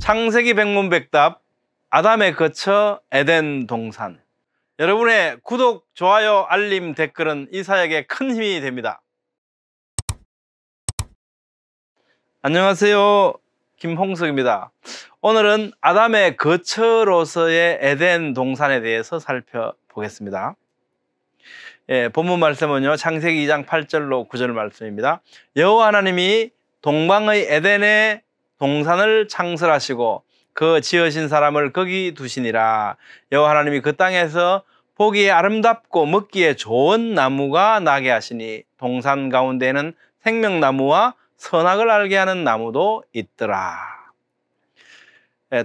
창세기 백문백답, 아담에 거쳐 에덴 동산. 여러분의 구독, 좋아요, 알림, 댓글은 이 사역에 큰 힘이 됩니다. 안녕하세요, 김홍석입니다. 오늘은 아담의 거처로서의 에덴 동산에 대해서 살펴보겠습니다. 본문 말씀은요, 창세기 2장 8절로 9절 말씀입니다. 여호와 하나님이 동방의 에덴에 동산을 창설하시고 그 지으신 사람을 거기 두시니라. 여호와 하나님이 그 땅에서 보기에 아름답고 먹기에 좋은 나무가 나게 하시니 동산 가운데에는 생명나무와 선악을 알게 하는 나무도 있더라.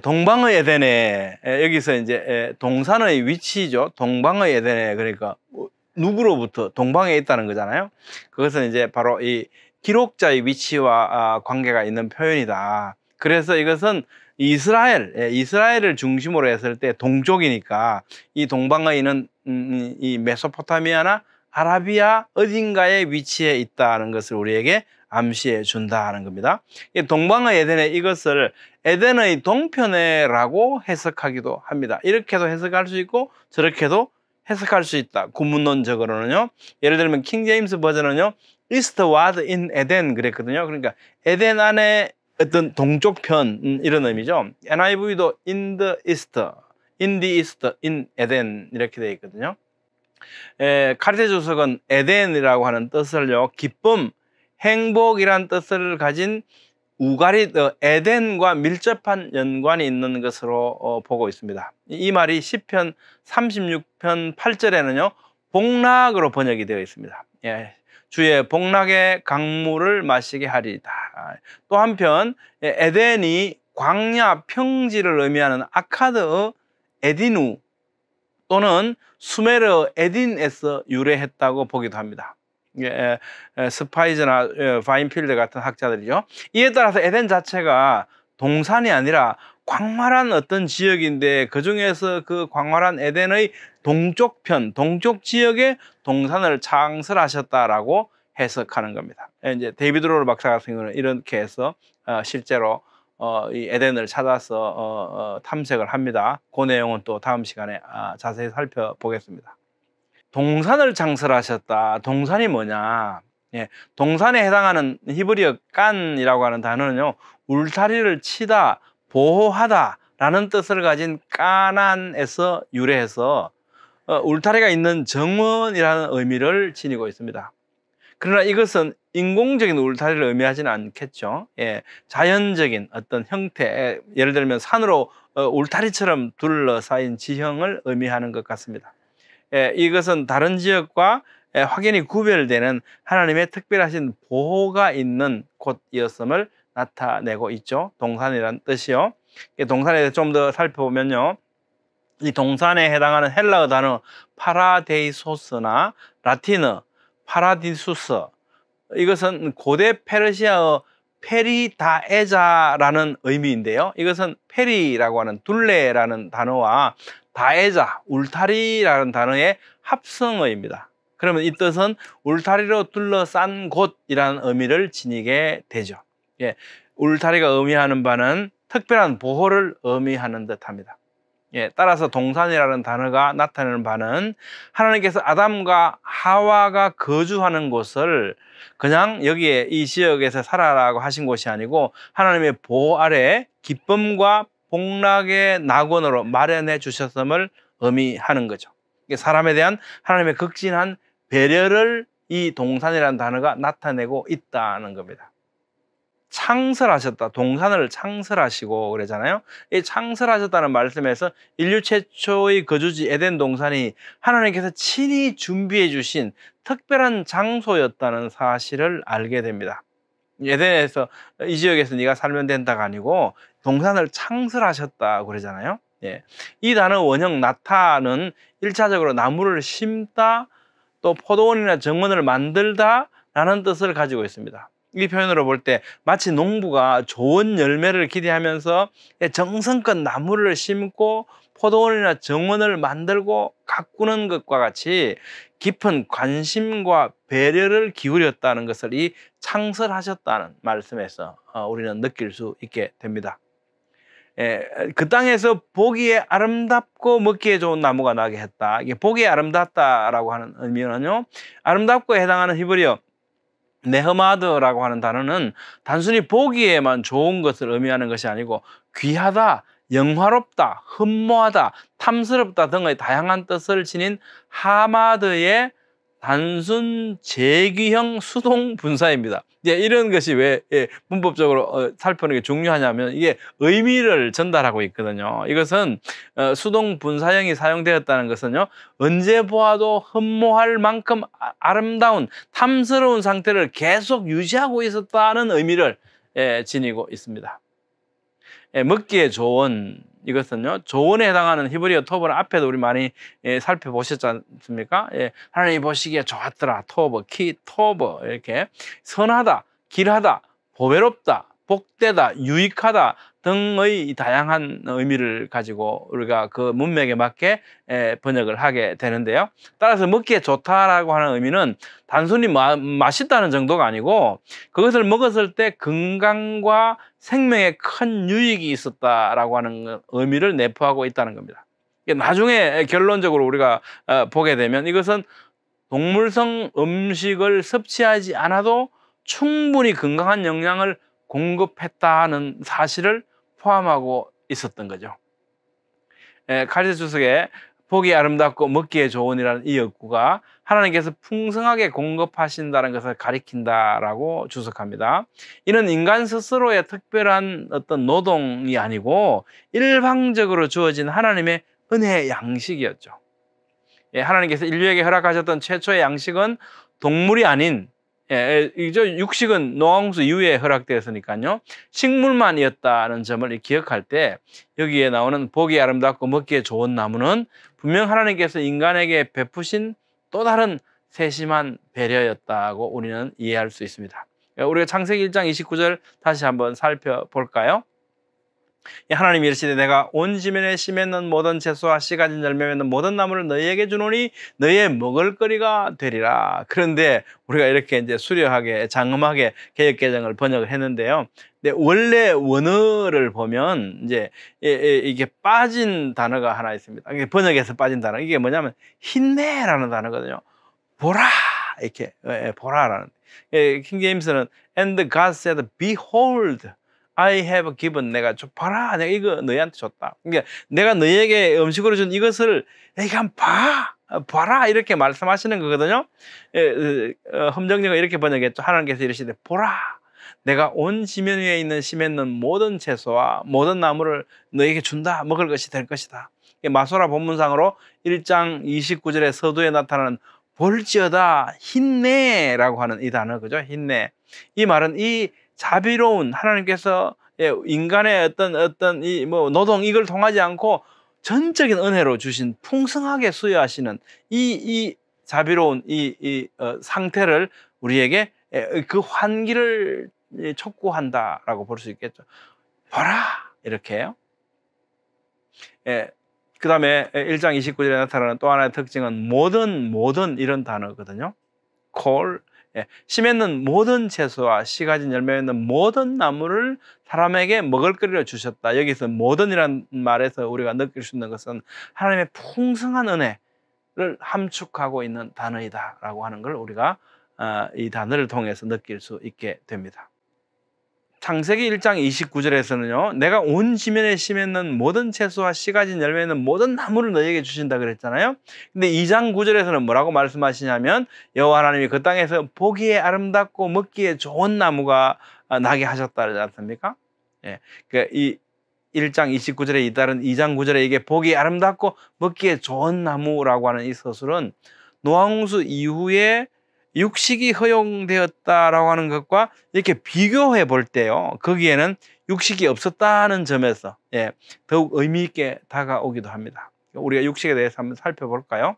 동방의 에덴에, 여기서 이제 동산의 위치죠. 동방의 에덴에, 그러니까 누구로부터 동방에 있다는 거잖아요. 그것은 이제 바로 이 기록자의 위치와 관계가 있는 표현이다. 그래서 이것은 이스라엘을 중심으로 했을 때 동쪽이니까 이 동방에 있는 이 메소포타미아나 아라비아 어딘가에 위치해 있다는 것을 우리에게 암시해 준다는 겁니다. 동방의 에덴에 이것을 에덴의 동편에라고 해석하기도 합니다. 이렇게도 해석할 수 있고 저렇게도 해석할 수 있다. 구문론적으로는요. 예를 들면 킹제임스 버전은요, Eastward in Eden 그랬거든요. 그러니까 에덴 안에 어떤 동쪽 편, 이런 의미죠. NIV도 in the east, in Eden 이렇게 되어 있거든요. 카르테 주석은 에덴이라고 하는 뜻을요, 기쁨, 행복이란 뜻을 가진 우가리 에덴과 밀접한 연관이 있는 것으로 보고 있습니다. 이 말이 시편 36편 8절에는요, 복락으로 번역이 되어 있습니다. 주의 복락의 강물을 마시게 하리다. 또 한편 에덴이 광야 평지를 의미하는 아카드 에디누 또는 수메르 에딘에서 유래했다고 보기도 합니다. 스파이즈나 파인필드 같은 학자들이죠. 이에 따라서 에덴 자체가 동산이 아니라 광활한 어떤 지역인데, 그 중에서 그 광활한 에덴의 동쪽편, 동쪽 지역에 동산을 창설하셨다라고 해석하는 겁니다. 이제 데이비드 로를 박사 같은 경우는 이렇게 해서 실제로 이 에덴을 찾아서 탐색을 합니다. 그 내용은 또 다음 시간에 자세히 살펴보겠습니다. 동산을 창설하셨다. 동산이 뭐냐? 동산에 해당하는 히브리어 깐이라고 하는 단어는요, 울타리를 치다, 보호하다 라는 뜻을 가진 까난에서 유래해서 울타리가 있는 정원이라는 의미를 지니고 있습니다. 그러나 이것은 인공적인 울타리를 의미하지는 않겠죠. 자연적인 어떤 형태, 예를 들면 산으로 울타리처럼 둘러싸인 지형을 의미하는 것 같습니다. 이것은 다른 지역과 확연히 구별되는 하나님의 특별하신 보호가 있는 곳이었음을 나타내고 있죠. 동산이라는 뜻이요. 동산에 대해서 좀 더 살펴보면요, 이 동산에 해당하는 헬라어 단어 파라데이소스나 라틴어 파라디수스, 이것은 고대 페르시아어 페리다에자라는 의미인데요, 이것은 페리라고 하는 둘레라는 단어와 다에자, 울타리라는 단어의 합성어입니다. 그러면 이 뜻은 울타리로 둘러싼 곳이라는 의미를 지니게 되죠. 울타리가 의미하는 바는 특별한 보호를 의미하는 듯합니다. 따라서 동산이라는 단어가 나타내는 바는 하나님께서 아담과 하와가 거주하는 곳을 그냥 여기에 이 지역에서 살아라고 하신 곳이 아니고 하나님의 보호 아래 기쁨과 복락의 낙원으로 마련해 주셨음을 의미하는 거죠. 사람에 대한 하나님의 극진한 배려를 이 동산이라는 단어가 나타내고 있다는 겁니다. 창설하셨다, 동산을 창설하시고 그러잖아요. 이 창설하셨다는 말씀에서 인류 최초의 거주지 에덴 동산이 하나님께서 친히 준비해 주신 특별한 장소였다는 사실을 알게 됩니다. 에덴에서, 이 지역에서 네가 살면 된다가 아니고 동산을 창설하셨다 그러잖아요. 이 단어 원형 나타는 1차적으로 나무를 심다, 또 포도원이나 정원을 만들다 라는 뜻을 가지고 있습니다. 이 표현으로 볼 때 마치 농부가 좋은 열매를 기대하면서 정성껏 나무를 심고 포도원이나 정원을 만들고 가꾸는 것과 같이 깊은 관심과 배려를 기울였다는 것을 이 창설하셨다는 말씀에서 우리는 느낄 수 있게 됩니다. 그 땅에서 보기에 아름답고 먹기에 좋은 나무가 나게 했다. 이게 보기에 아름답다라고 하는 의미는요, 아름답고에 해당하는 히브리어 네흐마드라고 하는 단어는 단순히 보기에만 좋은 것을 의미하는 것이 아니고 귀하다, 영화롭다, 흠모하다, 탐스럽다 등의 다양한 뜻을 지닌 하마드의 단순 재귀형 수동 분사입니다. 이런 것이 왜 문법적으로 살펴보는 게 중요하냐면 이게 의미를 전달하고 있거든요. 이것은 수동 분사형이 사용되었다는 것은요, 언제 보아도 흠모할 만큼 아름다운 탐스러운 상태를 계속 유지하고 있었다는 의미를 지니고 있습니다. 먹기에 좋은, 이것은요, 조언에 해당하는 히브리어 토브는 앞에도 우리 많이 살펴보셨지 않습니까? 하나님이 보시기에 좋았더라, 토브, 토브, 이렇게 선하다, 길하다, 보배롭다, 복되다, 유익하다 등의 다양한 의미를 가지고 우리가 그 문맥에 맞게 번역을 하게 되는데요. 따라서 먹기에 좋다라고 하는 의미는 단순히 맛있다는 정도가 아니고 그것을 먹었을 때 건강과 생명에 큰 유익이 있었다라고 하는 의미를 내포하고 있다는 겁니다. 나중에 결론적으로 우리가 보게 되면 이것은 동물성 음식을 섭취하지 않아도 충분히 건강한 영양을 공급했다는 사실을 포함하고 있었던 거죠. 카리스 주석의 보기 아름답고 먹기에 좋은이라는 이 역구가 하나님께서 풍성하게 공급하신다는 것을 가리킨다라고 주석합니다. 이는 인간 스스로의 특별한 어떤 노동이 아니고 일방적으로 주어진 하나님의 은혜의 양식이었죠. 하나님께서 인류에게 허락하셨던 최초의 양식은 동물이 아닌, 육식은 노아홍수 이후에 허락되었으니까요, 식물만이었다는 점을 기억할 때 여기에 나오는 보기 아름답고 먹기에 좋은 나무는 분명 하나님께서 인간에게 베푸신 또 다른 세심한 배려였다고 우리는 이해할 수 있습니다. 우리가 창세기 1장 29절 다시 한번 살펴볼까요? 하나님이 이르시되 내가 온 지면에 씨 맺는 모든 채소와 씨 가진 열매 맺는 모든 나무를 너희에게 주노니 너희의 먹을거리가 되리라. 그런데 우리가 이렇게 이제 수려하게 장엄하게 개역개정을 번역을 했는데요. 근데 원래 원어를 보면 이제 이게 빠진 단어가 하나 있습니다. 이게 번역에서 빠진 단어, 이게 뭐냐면 힘내라는 단어거든요. 보라, 이렇게 보라라는. 킹제임스는 and God said behold I have given, 내가 좀 봐라, 내가 이거 너희한테 줬다. 그러니까 내가 너희에게 음식으로 준 이것을 이거 한번 봐라 이렇게 말씀하시는 거거든요. 험정녀가 이렇게 번역했죠. 하나님께서 이르시되 보라, 내가 온 지면 위에 있는 씨 맺는 모든 채소와 모든 나무를 너희에게 준다. 먹을 것이 될 것이다. 마소라 본문상으로 1장 29절의 서두에 나타나는 볼지어다 힘내라고 하는 이 단어, 그죠? 힘내. 이 말은 이 자비로운 하나님께서 인간의 어떤 이 노동 이걸 통하지 않고 전적인 은혜로 주신 풍성하게 수여하시는 이 자비로운 상태를 우리에게 그 환기를 촉구한다라고 볼 수 있겠죠. 봐라 이렇게요. 그 다음에 1장 29절에 나타나는 또 하나의 특징은 모든 이런 단어거든요. 콜, 씨 맺는 모든 채소와 씨 가진 열매 맺는 모든 나무를 사람에게 먹을거리로 주셨다. 여기서 모든이라는 말에서 우리가 느낄 수 있는 것은 하나님의 풍성한 은혜를 함축하고 있는 단어이다라고 하는 걸 우리가 이 단어를 통해서 느낄 수 있게 됩니다. 창세기 1장 29절에서는요, 내가 온 지면에 씨 맺는 모든 채소와 씨 가진 열매 맺는 모든 나무를 너희에게 주신다 그랬잖아요. 근데 2장 9절에서는 뭐라고 말씀하시냐면 여호와 하나님이 그 땅에서 보기에 아름답고 먹기에 좋은 나무가 나게 하셨다 그러지 않습니까? 이 1장 29절에 잇따른 2장 9절에 이게 보기에 아름답고 먹기에 좋은 나무라고 하는 이 서술은 노아홍수 이후에 육식이 허용되었다라고 하는 것과 이렇게 비교해 볼 때요, 거기에는 육식이 없었다는 점에서 더욱 의미 있게 다가오기도 합니다. 우리가 육식에 대해서 한번 살펴볼까요?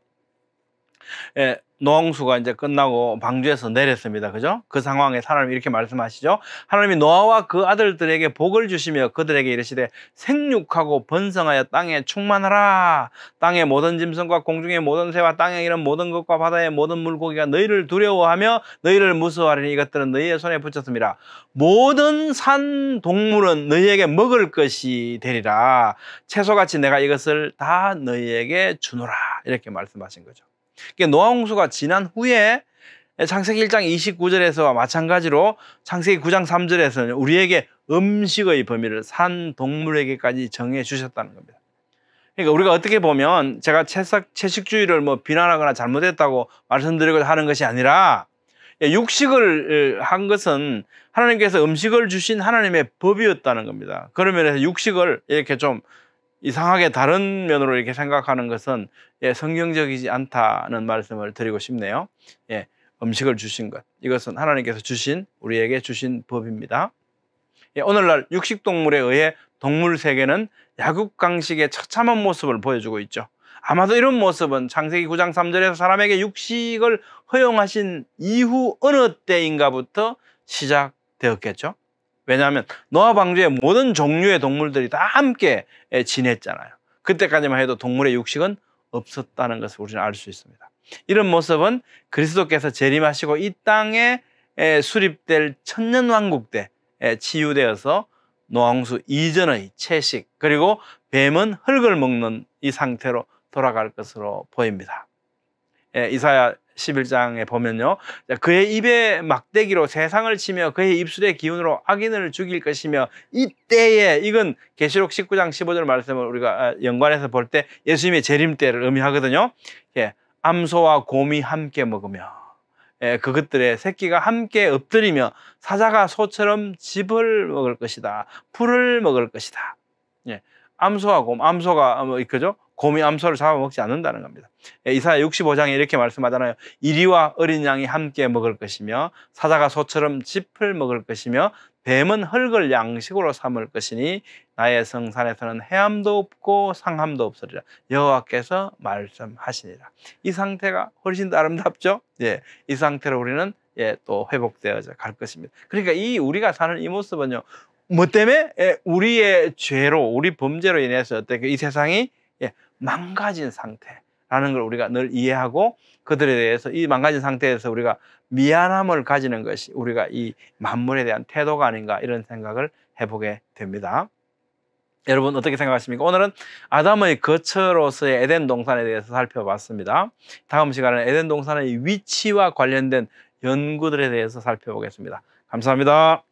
예, 노홍수가 이제 끝나고 방주에서 내렸습니다. 그죠? 그 상황에 하나님이 이렇게 말씀하시죠. 하나님이 노아와 그 아들들에게 복을 주시며 그들에게 이르시되 생육하고 번성하여 땅에 충만하라. 땅의 모든 짐승과 공중의 모든 새와 땅에 이런 모든 것과 바다의 모든 물고기가 너희를 두려워하며 너희를 무서워하리니 이것들은 너희의 손에 붙였습니다. 모든 산 동물은 너희에게 먹을 것이 되리라. 채소같이 내가 이것을 다 너희에게 주노라. 이렇게 말씀하신 거죠. 노아 홍수가 지난 후에 창세기 1장 29절에서와 마찬가지로 창세기 9장 3절에서는 우리에게 음식의 범위를 산 동물에게까지 정해 주셨다는 겁니다. 그러니까 우리가 어떻게 보면 제가 채식주의를 뭐 비난하거나 잘못했다고 말씀드리고 하는 것이 아니라 육식을 한 것은 하나님께서 음식을 주신 하나님의 법이었다는 겁니다. 그런 면에서 육식을 이렇게 좀 이상하게 다른 면으로 이렇게 생각하는 것은 성경적이지 않다는 말씀을 드리고 싶네요. 음식을 주신 것, 이것은 하나님께서 주신, 우리에게 주신 법입니다. 오늘날 육식동물에 의해 동물 세계는 약육강식의 처참한 모습을 보여주고 있죠. 아마도 이런 모습은 창세기 9장 3절에서 사람에게 육식을 허용하신 이후 어느 때인가부터 시작되었겠죠. 왜냐하면 노아 방주에 모든 종류의 동물들이 다 함께 지냈잖아요. 그때까지만 해도 동물의 육식은 없었다는 것을 우리는 알 수 있습니다. 이런 모습은 그리스도께서 재림하시고 이 땅에 수립될 천년왕국 때 치유되어서 노아홍수 이전의 채식, 그리고 뱀은 흙을 먹는 이 상태로 돌아갈 것으로 보입니다. 이사야 11장에 보면요, 그의 입에 막대기로 세상을 치며 그의 입술의 기운으로 악인을 죽일 것이며 이때에, 이건 계시록 19장 15절 말씀을 우리가 연관해서 볼 때 예수님의 재림 때를 의미하거든요. 암소와 곰이 함께 먹으며 그것들의 새끼가 함께 엎드리며 사자가 소처럼 즙을 먹을 것이다, 풀을 먹을 것이다. 암소와 곰, 암소가 그죠? 곰이 암소를 잡아먹지 않는다는 겁니다. 이사야 65장에 이렇게 말씀하잖아요. 이리와 어린 양이 함께 먹을 것이며 사자가 소처럼 짚을 먹을 것이며 뱀은 흙을 양식으로 삼을 것이니 나의 성산에서는 해함도 없고 상함도 없으리라. 여호와께서 말씀하시니라. 이 상태가 훨씬 더 아름답죠? 이 상태로 우리는 또 회복되어져 갈 것입니다. 그러니까 우리가 사는 이 모습은요, 뭐 때문에? 우리의 죄로, 우리 범죄로 인해서 어떻게 이 세상이 망가진 상태라는 걸 우리가 늘 이해하고 그들에 대해서, 이 망가진 상태에서 우리가 미안함을 가지는 것이 우리가 이 만물에 대한 태도가 아닌가, 이런 생각을 해보게 됩니다. 여러분 어떻게 생각하십니까? 오늘은 아담의 거처로서의 에덴 동산에 대해서 살펴봤습니다. 다음 시간에는 에덴 동산의 위치와 관련된 연구들에 대해서 살펴보겠습니다. 감사합니다.